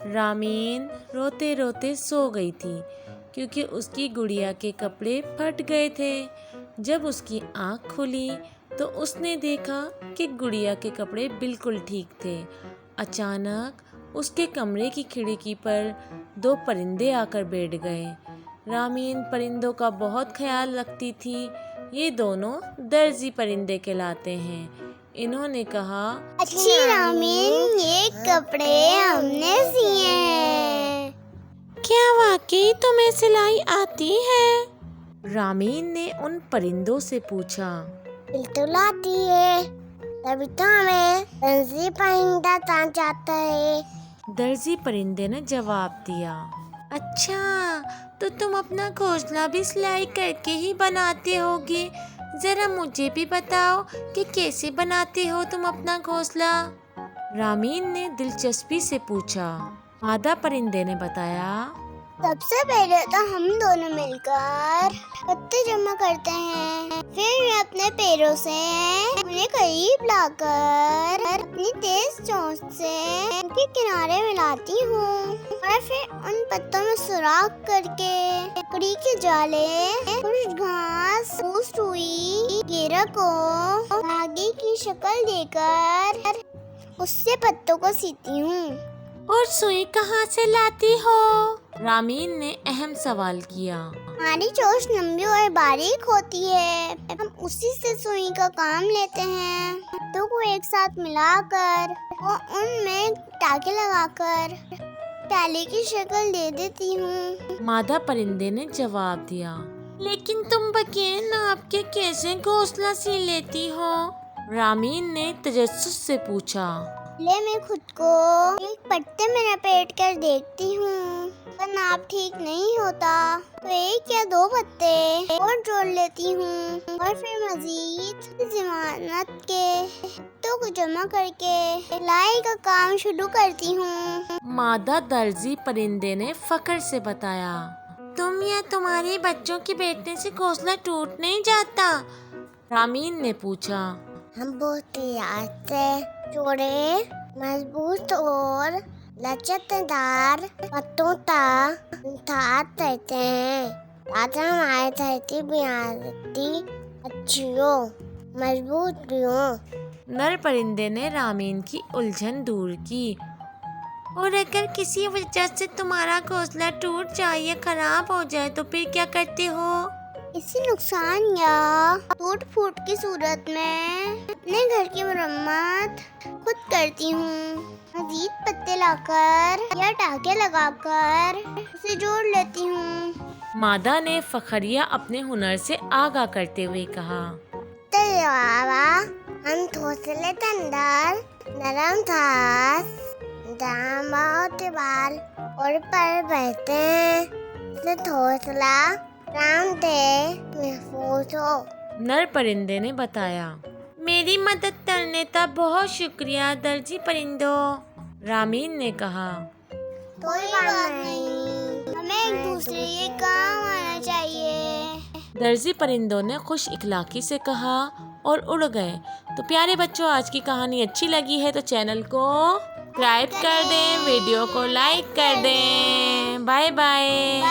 रामीन रोते रोते सो गई थी क्योंकि उसकी गुड़िया के कपड़े फट गए थे। जब उसकी आँख खुली तो उसने देखा कि गुड़िया के कपड़े बिल्कुल ठीक थे। अचानक उसके कमरे की खिड़की पर दो परिंदे आकर बैठ गए। रामीन परिंदों का बहुत ख्याल रखती थी। ये दोनों दर्जी परिंदे कहलाते हैं। इन्होंने कहा, अच्छी रामीन, ये कपड़े हमने सिए हैं। क्या वाकई तुम्हें सिलाई आती है? रामीन ने उन परिंदों से पूछा। बिल्कुल आती है, तभी तो हमें दर्जी परिंदा कहा जाता है। दर्जी परिंदे ने जवाब दिया। अच्छा, तो तुम अपना घोंसला भी सिलाई करके ही बनाते होगे। जरा मुझे भी बताओ कि कैसे बनाते हो तुम अपना घोंसला? रामीन ने दिलचस्पी से पूछा। मादा परिंदे ने बताया, सबसे पहले तो हम दोनों मिलकर पत्ते जमा करते हैं, फिर मैं अपने पैरों से उन्हें करीब लाकर अपनी तेज चोंच से उनके किनारे मिलाती हूँ और फिर उन पत्तों में सुराख करके लकड़ी के जाले, कुछ घास, फूस, रुई, घेरा को धागे की शक्ल देकर उससे पत्तों को सीती हूँ। और सुई कहाँ से लाती हो? रामीन ने अहम सवाल किया। हमारी चोंच लंबी और बारीक होती है, हम उसी से सुई का काम लेते हैं। पत्तों को एक साथ मिलाकर और उनमें टाके लगाकर प्याले की शक्ल दे देती हूँ। मादा परिंदे ने जवाब दिया। लेकिन तुम बगैर नाप के कैसे घोंसला सी लेती हो? रामीन ने तजस्सुस से पूछा। पहले मैं खुद को एक पत्ते में लपेट कर देखती हूँ, पर नाप ठीक नहीं होता तो एक या दो पत्ते और जोड़ लेती हूँ और फिर मजीद जमानत के पत्तों को जमा करके सिलाई का काम शुरू करती हूँ। मादा दर्जी परिंदे ने फख्र से बताया। तुम या तुम्हारे बच्चों के बैठने से घोंसला टूट नहीं जाता? रामीन ने पूछा। हम बहुत याद से चौड़े, मजबूत और लचकदार पत्तों का इंतजार करते हैं ताकि हमारी धरती बुनियादी अच्छी हो, मजबूत भी हो। नर परिंदे ने रामीन की उलझन दूर की। और अगर किसी वजह से तुम्हारा घोंसला टूट जाए या खराब हो जाए तो फिर क्या करते हो? इसी नुकसान या टूट फूट की सूरत में अपने घर की मरम्मत खुद करती हूँ। मजीद पत्ते लाकर या टाके लगाकर उसे जोड़ लेती हूँ। मादा ने फखरिया अपने हुनर से आगाह करते हुए कहा। हम घोंसले के अंदर नरम घास, बहुत बाल और पर बैठते हैं, इससे घोंसला महफूज हो। नर परिंदे ने बताया। मेरी मदद करने का बहुत शुक्रिया दर्जी परिंदों। रामीन ने कहा। कोई बात नहीं, हमें एक दूसरे के काम आना चाहिए। दर्जी परिंदों ने खुश इखलाकी से कहा और उड़ गए। तो प्यारे बच्चों, आज की कहानी अच्छी लगी है तो चैनल को सब्सक्राइब कर दें, वीडियो को लाइक कर दें। Bye bye.